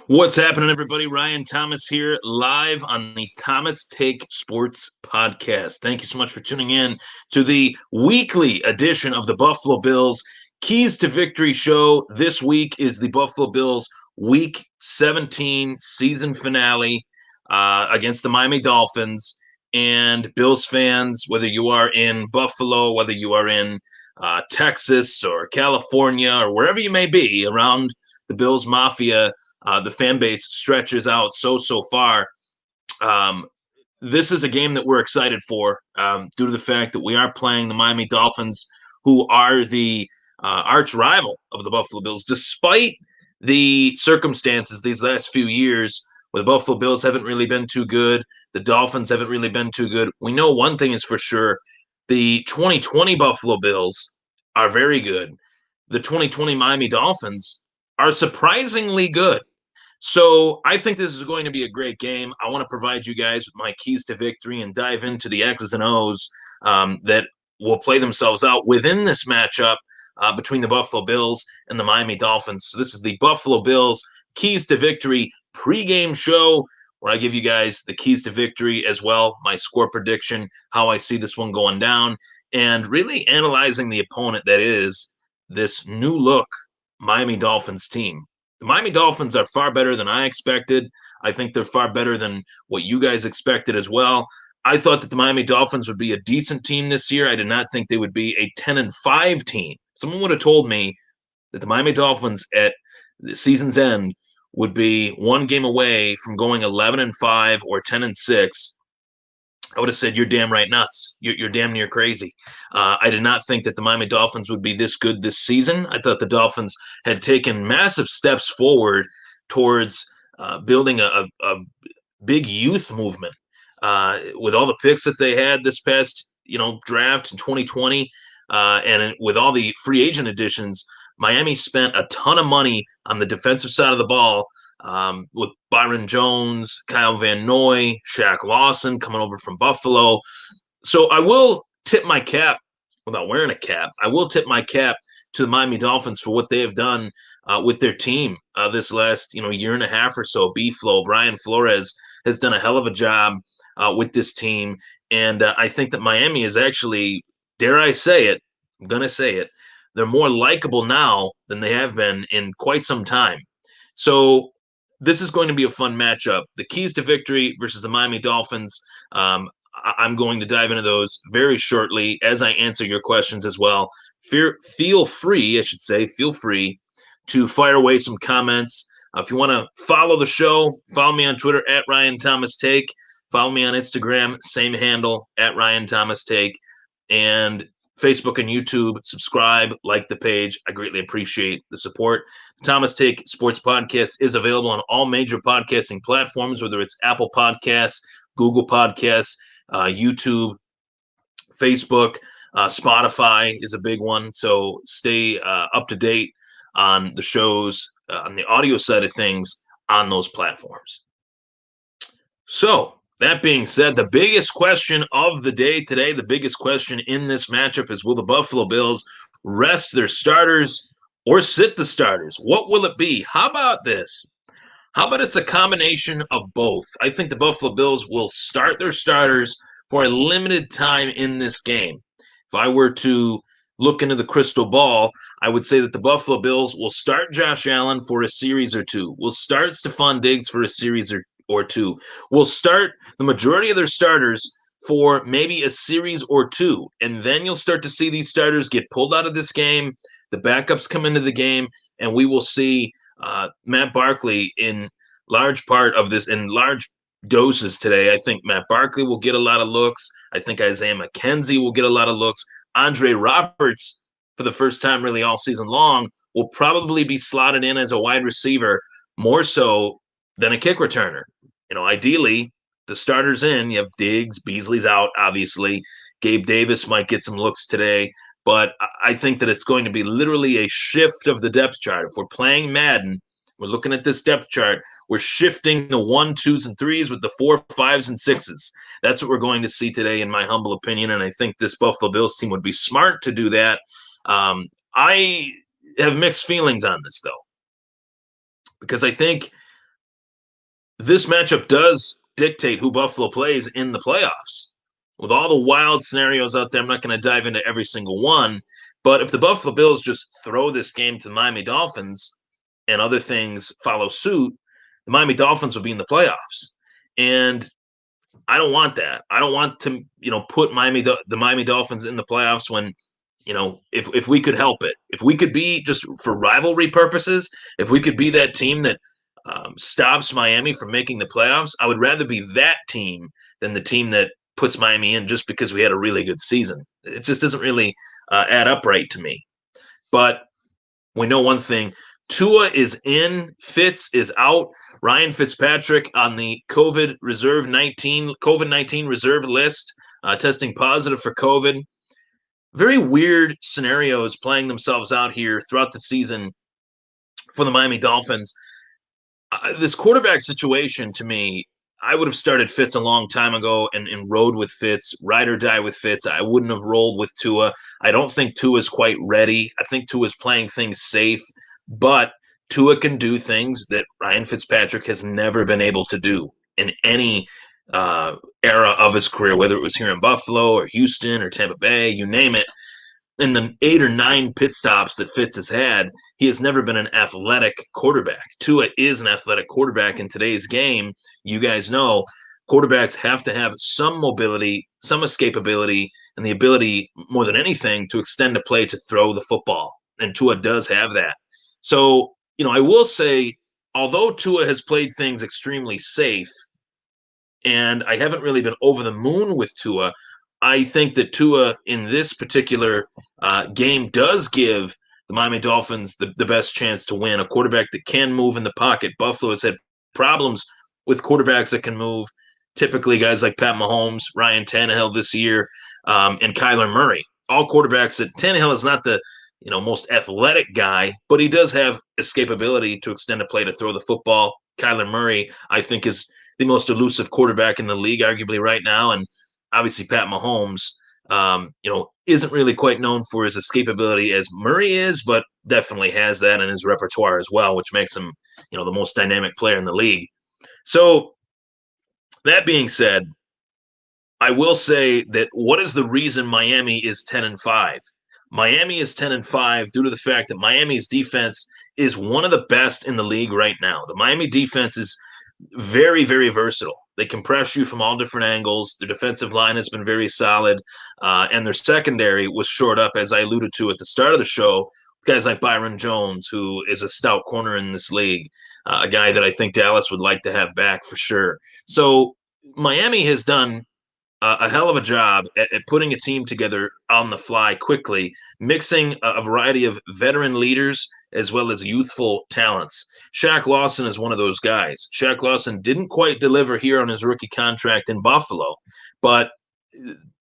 What's happening, everybody? Ryan Thomas here, live on the Thomas Take Sports Podcast. Thank you so much for tuning in to the weekly edition of the Buffalo Bills Keys to Victory show. This week is the Buffalo Bills Week 17 season finale against the Miami Dolphins. And Bills fans, whether you are in Buffalo, whether you are in Texas or California or wherever you may be around the Bills Mafia, the fan base stretches out so far. Um, this is a game that we're excited for due to the fact that we are playing the Miami Dolphins, who are the arch rival of the Buffalo Bills, despite the circumstances these last few years where the Buffalo Bills haven't really been too good. The Dolphins haven't really been too good. We know one thing is for sure. The 2020 Buffalo Bills are very good. The 2020 Miami Dolphins are surprisingly good. So I think this is going to be a great game. I want to provide you guys with my keys to victory and dive into the X's and O's that will play themselves out within this matchup between the Buffalo Bills and the Miami Dolphins. So this is the Buffalo Bills keys to victory pregame show where I give you guys the keys to victory as well, my score prediction, how I see this one going down, and really analyzing the opponent that is this new look Miami Dolphins team. The Miami Dolphins are far better than I expected. I think they're far better than what you guys expected as well. I thought that the Miami Dolphins would be a decent team this year. I did not think they would be a 10-5 team. Someone would have told me that the Miami Dolphins at the season's end would be one game away from going 11-5 or 10-6. I would have said, you're damn right nuts. You're damn near crazy. I did not think that the Miami Dolphins would be this good this season. I thought the Dolphins had taken massive steps forward towards building a big youth movement with all the picks that they had this past draft in 2020 and with all the free agent additions. Miami spent a ton of money on the defensive side of the ball with Byron Jones, Kyle Van Noy, Shaq Lawson coming over from Buffalo. So I will tip my cap, without wearing a cap, I will tip my cap to the Miami Dolphins for what they have done with their team this last year and a half or so. B-Flow, Brian Flores has done a hell of a job with this team. And I think that Miami is actually, dare I say it, I'm going to say it, they're more likable now than they have been in quite some time. So this is going to be a fun matchup. The keys to victory versus the Miami Dolphins. I'm going to dive into those very shortly as I answer your questions as well. Feel free to fire away some comments. If you want to follow the show, follow me on Twitter at Ryan Thomas Take. Follow me on Instagram, same handle at Ryan Thomas Take. And Facebook and YouTube, subscribe, like the page. I greatly appreciate the support. The Thomas Take Sports Podcast is available on all major podcasting platforms, whether it's Apple Podcasts, Google Podcasts, YouTube, Facebook, Spotify is a big one. So stay up to date on the shows, on the audio side of things on those platforms. So that being said, the biggest question of the day today, the biggest question in this matchup is, will the Buffalo Bills rest their starters or sit the starters? What will it be? How about this? How about it's a combination of both? I think the Buffalo Bills will start their starters for a limited time in this game. If I were to look into the crystal ball, I would say that the Buffalo Bills will start Josh Allen for a series or two. Will start Stephon Diggs for a series or two. Will start the majority of their starters for maybe a series or two. And then you'll start to see these starters get pulled out of this game. The backups come into the game, and we will see Matt Barkley in large part of this, in large doses today. I think Matt Barkley will get a lot of looks. I think Isaiah McKenzie will get a lot of looks. Andre Roberts, for the first time really all season long, will probably be slotted in as a wide receiver more so than a kick returner. Ideally, the starters in, you have Diggs, Beasley's out, obviously. Gabe Davis might get some looks today, but I think that it's going to be literally a shift of the depth chart. If we're playing Madden, we're looking at this depth chart, we're shifting the 1, 2s, and 3s with the 4, 5s, and 6s. That's what we're going to see today, in my humble opinion, and I think this Buffalo Bills team would be smart to do that. I have mixed feelings on this, though, because I think this matchup does dictate who Buffalo plays in the playoffs. With all the wild scenarios out there, I'm not going to dive into every single one. But if the Buffalo Bills just throw this game to the Miami Dolphins and other things follow suit, the Miami Dolphins will be in the playoffs. And I don't want that. I don't want to, put the Miami Dolphins in the playoffs when, if we could help it, if we could be just for rivalry purposes, if we could be that team that stops Miami from making the playoffs, I would rather be that team than the team that puts Miami in just because we had a really good season. It just doesn't really add up right to me. But we know one thing: Tua is in, Fitz is out. Ryan Fitzpatrick on the COVID-19 reserve list, testing positive for COVID. Very weird scenarios playing themselves out here throughout the season for the Miami Dolphins. This quarterback situation, to me, I would have started Fitz a long time ago and rode with Fitz, ride or die with Fitz. I wouldn't have rolled with Tua. I don't think Tua's quite ready. I think Tua's playing things safe, but Tua can do things that Ryan Fitzpatrick has never been able to do in any era of his career, whether it was here in Buffalo or Houston or Tampa Bay, you name it. In the 8 or 9 pit stops that Fitz has had, he has never been an athletic quarterback. Tua is an athletic quarterback in today's game. You guys know quarterbacks have to have some mobility, some escapability, and the ability, more than anything, to extend a play to throw the football. And Tua does have that. So, I will say, although Tua has played things extremely safe, and I haven't really been over the moon with Tua, I think that Tua in this particular game does give the Miami Dolphins the best chance to win. A quarterback that can move in the pocket. Buffalo has had problems with quarterbacks that can move. Typically, guys like Pat Mahomes, Ryan Tannehill this year, and Kyler Murray. All quarterbacks that Tannehill is not the most athletic guy, but he does have escapability to extend a play to throw the football. Kyler Murray, I think, is the most elusive quarterback in the league, arguably right now, and obviously Pat Mahomes, isn't really quite known for his escapability as Murray is, but definitely has that in his repertoire as well, which makes him, the most dynamic player in the league. So that being said, I will say that what is the reason Miami is 10-5? Miami is 10-5 due to the fact that Miami's defense is one of the best in the league right now. The Miami defense is very, very versatile. They can press you from all different angles. Their defensive line has been very solid, and their secondary was shored up, as I alluded to at the start of the show. Guys like Byron Jones, who is a stout corner in this league, a guy that I think Dallas would like to have back for sure. So Miami has done a hell of a job at putting a team together on the fly quickly, mixing a variety of veteran leaders as well as youthful talents. Shaq Lawson is one of those guys. Shaq Lawson didn't quite deliver here on his rookie contract in Buffalo, but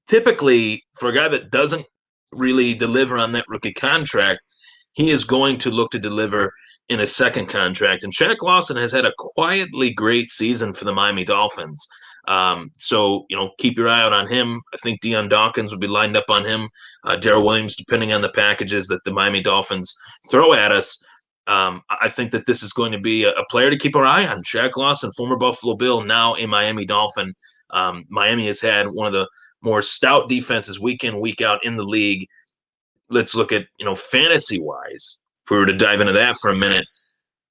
typically for a guy that doesn't really deliver on that rookie contract, he is going to look to deliver in a second contract. And Shaq Lawson has had a quietly great season for the Miami Dolphins. So, keep your eye out on him. I think Deion Dawkins would be lined up on him. Darrell Williams, depending on the packages that the Miami Dolphins throw at us. I think that this is going to be a player to keep our eye on. Shaq Lawson, former Buffalo Bill, now a Miami Dolphin. Miami has had one of the more stout defenses week in, week out in the league. Let's look at, fantasy-wise, if we were to dive into that for a minute.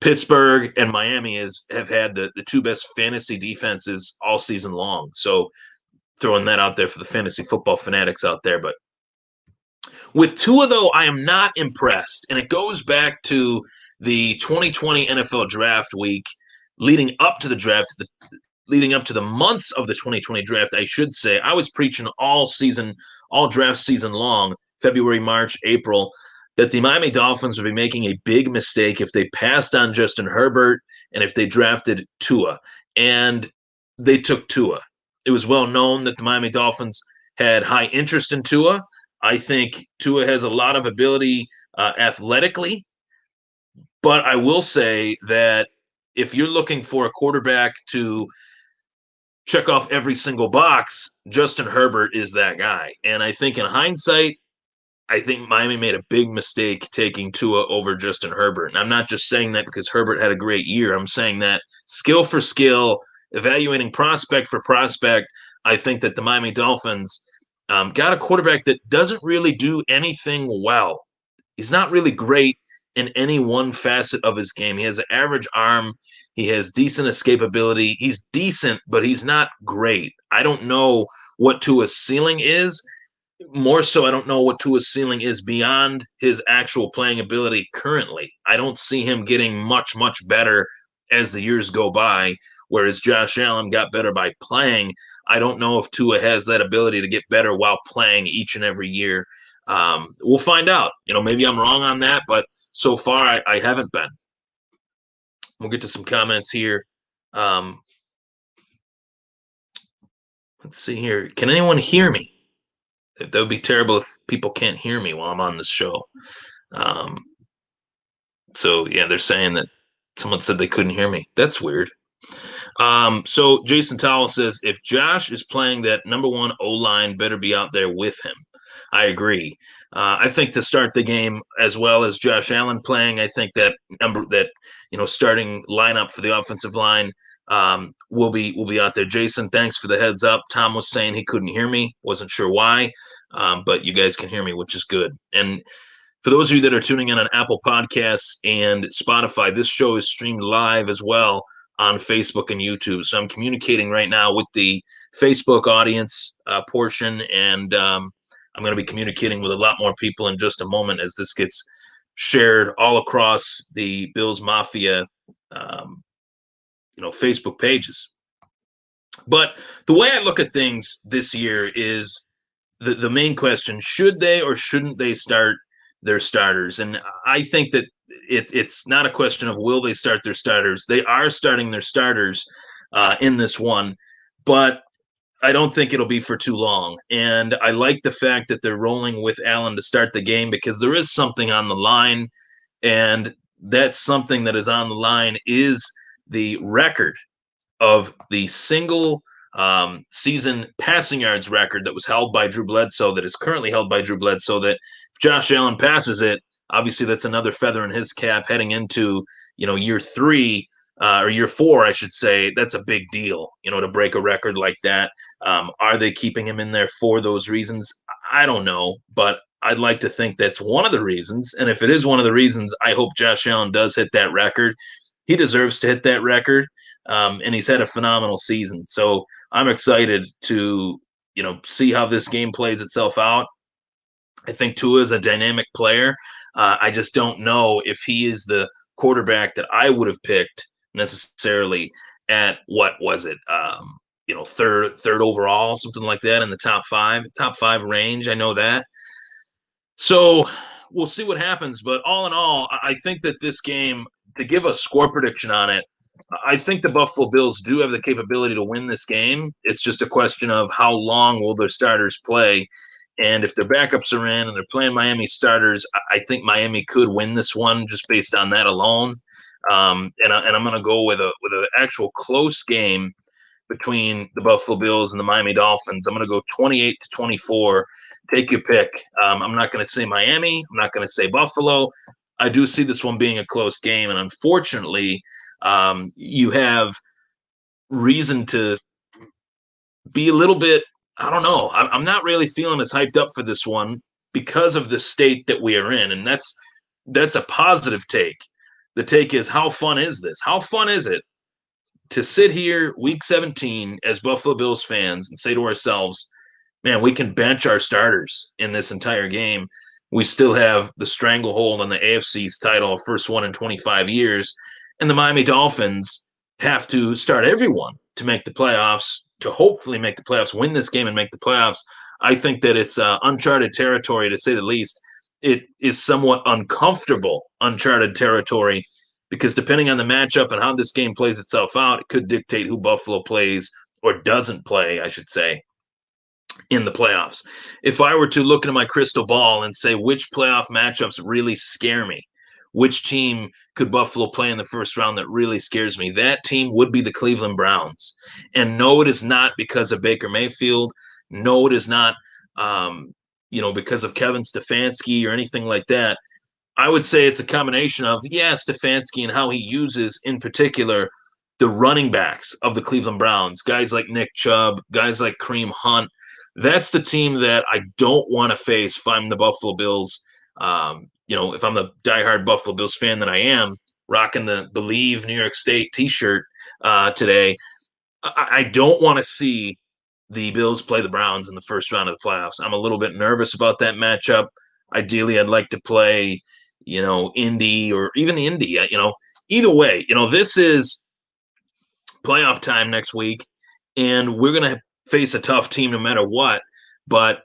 Pittsburgh and Miami have had the two best fantasy defenses all season long. So throwing that out there for the fantasy football fanatics out there. But with Tua, though, I am not impressed. And it goes back to the 2020 NFL draft week leading up to the draft, leading up to the months of the 2020 draft, I should say. I was preaching all draft season long, February, March, April, that the Miami Dolphins would be making a big mistake if they passed on Justin Herbert and if they drafted Tua. And they took Tua. It was well known that the Miami Dolphins had high interest in Tua. I think Tua has a lot of ability athletically. But I will say that if you're looking for a quarterback to check off every single box, Justin Herbert is that guy. And I think in hindsight, I think Miami made a big mistake taking Tua over Justin Herbert. And I'm not just saying that because Herbert had a great year. I'm saying that skill for skill, evaluating prospect for prospect, I think that the Miami Dolphins got a quarterback that doesn't really do anything well. He's not really great in any one facet of his game. He has an average arm. He has decent escapability. He's decent, but he's not great. I don't know what Tua's ceiling is. More so, I don't know what Tua's ceiling is beyond his actual playing ability currently. I don't see him getting much, much better as the years go by, whereas Josh Allen got better by playing. I don't know if Tua has that ability to get better while playing each and every year. We'll find out. Maybe I'm wrong on that, but so far I haven't been. We'll get to some comments here. Let's see here. Can anyone hear me? That would be terrible if people can't hear me while I'm on this show. Um, so yeah, they're saying that someone said they couldn't hear me. That's weird. So Jason Towell says if Josh is playing, that number one O line better be out there with him. I agree. I think to start the game as well as Josh Allen playing, I think that starting lineup for the offensive line will be out there. Jason, thanks for the heads up. Tom was saying he couldn't hear me, wasn't sure why, but you guys can hear me, which is good. And for those of you that are tuning in on Apple Podcasts and Spotify, this show is streamed live as well on Facebook and YouTube. So I'm communicating right now with the Facebook audience portion, and I'm going to be communicating with a lot more people in just a moment as this gets shared all across the Bills Mafia, Facebook pages. But the way I look at things this year is the main question: should they or shouldn't they start their starters? And I think that it's not a question of will they start their starters. They are starting their starters in this one, but I don't think it'll be for too long. And I like the fact that they're rolling with Allen to start the game because there is something on the line, and that something that is on the line is the record of the single season passing yards record that was held by Drew Bledsoe, that is currently held by Drew Bledsoe, that if Josh Allen passes it, obviously that's another feather in his cap heading into, year three or year four, I should say. That's a big deal, to break a record like that. Are they keeping him in there for those reasons? I don't know, but I'd like to think that's one of the reasons. And if it is one of the reasons, I hope Josh Allen does hit that record. He deserves to hit that record. And he's had a phenomenal season. So I'm excited to, see how this game plays itself out. I think Tua is a dynamic player. I just don't know if he is the quarterback that I would have picked necessarily at what was it? Third overall, something like that in the top five range. I know that. So we'll see what happens. But all in all, I think that this game, to give a score prediction on it, I think the Buffalo Bills do have the capability to win this game. It's just a question of how long will their starters play. And if their backups are in and they're playing Miami starters, I think Miami could win this one just based on that alone. And I'm going to go with an actual close game between the Buffalo Bills and the Miami Dolphins. I'm going to go 28-24. Take your pick. I'm not going to say Miami. I'm not going to say Buffalo. I do see this one being a close game, and unfortunately, you have reason to be a little bit, I don't know. I'm not really feeling as hyped up for this one because of the state that we are in. And that's a positive take. The take is, how fun is this? How fun is it to sit here week 17 as Buffalo Bills fans and say to ourselves, man, we can bench our starters in this entire game. We still have the stranglehold on the AFC's title, first one in 25 years. And the Miami Dolphins have to start everyone to make the playoffs, to hopefully make the playoffs, win this game and make the playoffs. I think that it's uncharted territory, to say the least. It is somewhat uncomfortable uncharted territory because depending on the matchup and how this game plays itself out, it could dictate who Buffalo plays or doesn't play, I should say, in the playoffs. If I were to look into my crystal ball and say which playoff matchups really scare me, which team could Buffalo play in the first round that really scares me, that team would be the Cleveland Browns. And no, it is not because of Baker Mayfield. No, it is not because of Kevin Stefanski or anything like that. I would say it's a combination of, Stefanski and how he uses, in particular, the running backs of the Cleveland Browns, guys like Nick Chubb, guys like Kareem Hunt. That's the team that I don't want to face if I'm the Buffalo Bills. If I'm the diehard Buffalo Bills fan that I am, rocking the Believe New York State T-shirt today, I don't want to see the Bills play the Browns in the first round of the playoffs. I'm a little bit nervous about that matchup. Ideally, I'd like to play, Indy or even Indy. Either way, this is playoff time next week, and we're going to face a tough team no matter what. But,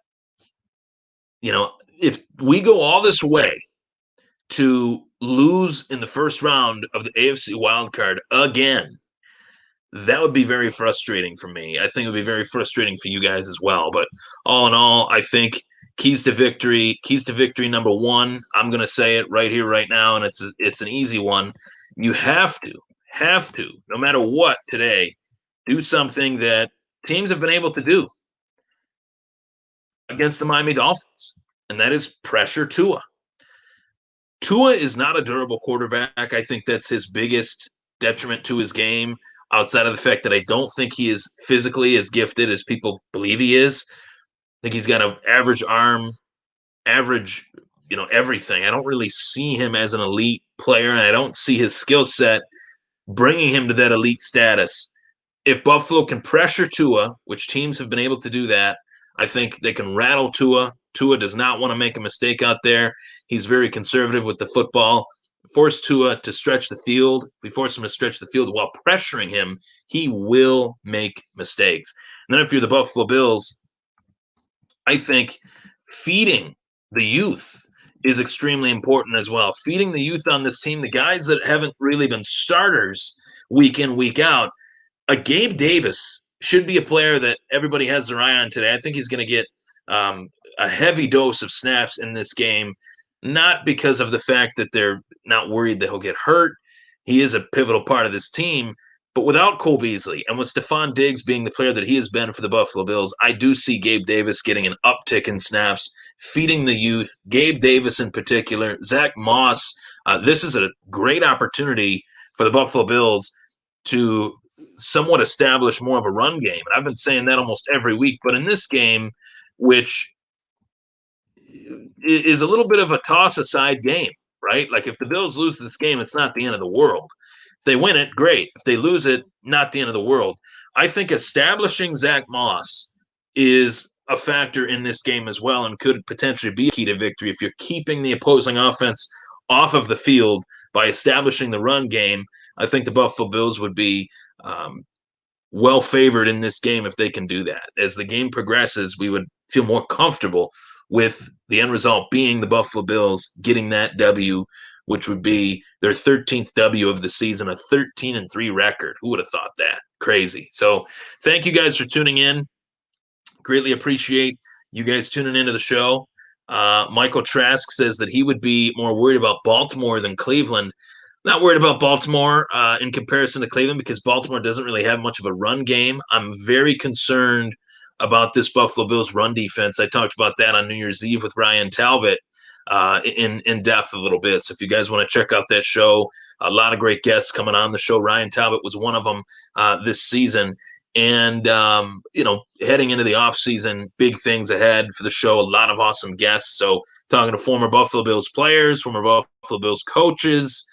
if we go all this way to lose in the first round of the AFC wildcard again, that would be very frustrating for me. I think it would be very frustrating for you guys as well. But all in all, I think keys to victory number one, I'm going to say it right here, right now, and it's an easy one. You have to, no matter what today, do something that teams have been able to do against the Miami Dolphins, and that is pressure Tua. Tua is not a durable quarterback. I think that's his biggest detriment to his game, outside of the fact that I don't think he is physically as gifted as people believe he is. I think he's got an average arm, average, everything. I don't really see him as an elite player, and I don't see his skill set bringing him to that elite status. If Buffalo can pressure Tua, which teams have been able to do that, I think they can rattle Tua. Tua does not want to make a mistake out there. He's very conservative with the football. Force Tua to stretch the field. If we force him to stretch the field while pressuring him, he will make mistakes. And then if you're the Buffalo Bills, I think feeding the youth is extremely important as well. Feeding the youth on this team, the guys that haven't really been starters week in, week out, a Gabe Davis should be a player that everybody has their eye on today. I think he's going to get a heavy dose of snaps in this game, not because of the fact that they're not worried that he'll get hurt. He is a pivotal part of this team. But without Cole Beasley and with Stephon Diggs being the player that he has been for the Buffalo Bills, I do see Gabe Davis getting an uptick in snaps, feeding the youth, Gabe Davis in particular, Zach Moss. This is a great opportunity for the Buffalo Bills to somewhat establish more of a run game. And I've been saying that almost every week. But in this game, which is a little bit of a toss-aside game, right? Like if the Bills lose this game, it's not the end of the world. If they win it, great. If they lose it, not the end of the world. I think establishing Zach Moss is a factor in this game as well and could potentially be a key to victory. If you're keeping the opposing offense off of the field by establishing the run game, I think the Buffalo Bills would be well favored in this game if they can do that. As the game progresses, we would feel more comfortable with the end result being the Buffalo Bills getting that W, which would be their 13th W of the season, a 13-3 record. Who would have thought that? Crazy. So thank you guys for tuning in. Greatly appreciate you guys tuning into the show. Michael Trask says that he would be more worried about Baltimore than Cleveland. Not worried about Baltimore in comparison to Cleveland because Baltimore doesn't really have much of a run game. I'm very concerned about this Buffalo Bills run defense. I talked about that on New Year's Eve with Ryan Talbot in depth a little bit. So if you guys want to check out that show, a lot of great guests coming on the show. Ryan Talbot was one of them this season. And, heading into the offseason, big things ahead for the show, a lot of awesome guests. So talking to former Buffalo Bills players, former Buffalo Bills coaches.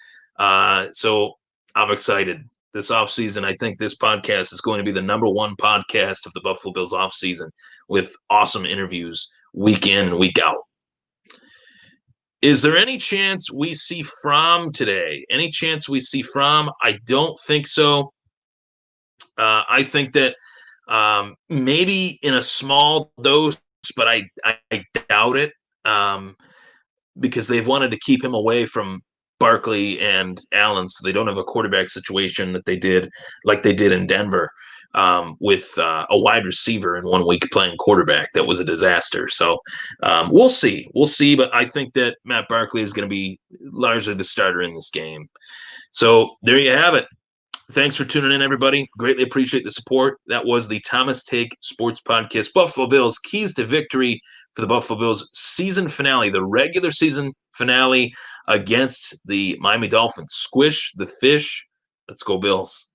So I'm excited. This offseason, I think this podcast is going to be the number one podcast of the Buffalo Bills offseason with awesome interviews week in and week out. Is there any chance we see Fromm today? Any chance we see Fromm? I don't think so. I think that maybe in a small dose, but I doubt it because they've wanted to keep him away from Barkley and Allen, so they don't have a quarterback situation that they did in Denver with a wide receiver in 1 week playing quarterback. That was a disaster. So we'll see. But I think that Matt Barkley is going to be largely the starter in this game. So there you have it. Thanks for tuning in, everybody. Greatly appreciate the support. That was the Thomas Take Sports Podcast. Buffalo Bills, keys to victory for the Buffalo Bills season finale, the regular season finale against the Miami Dolphins. Squish the fish. Let's go, Bills.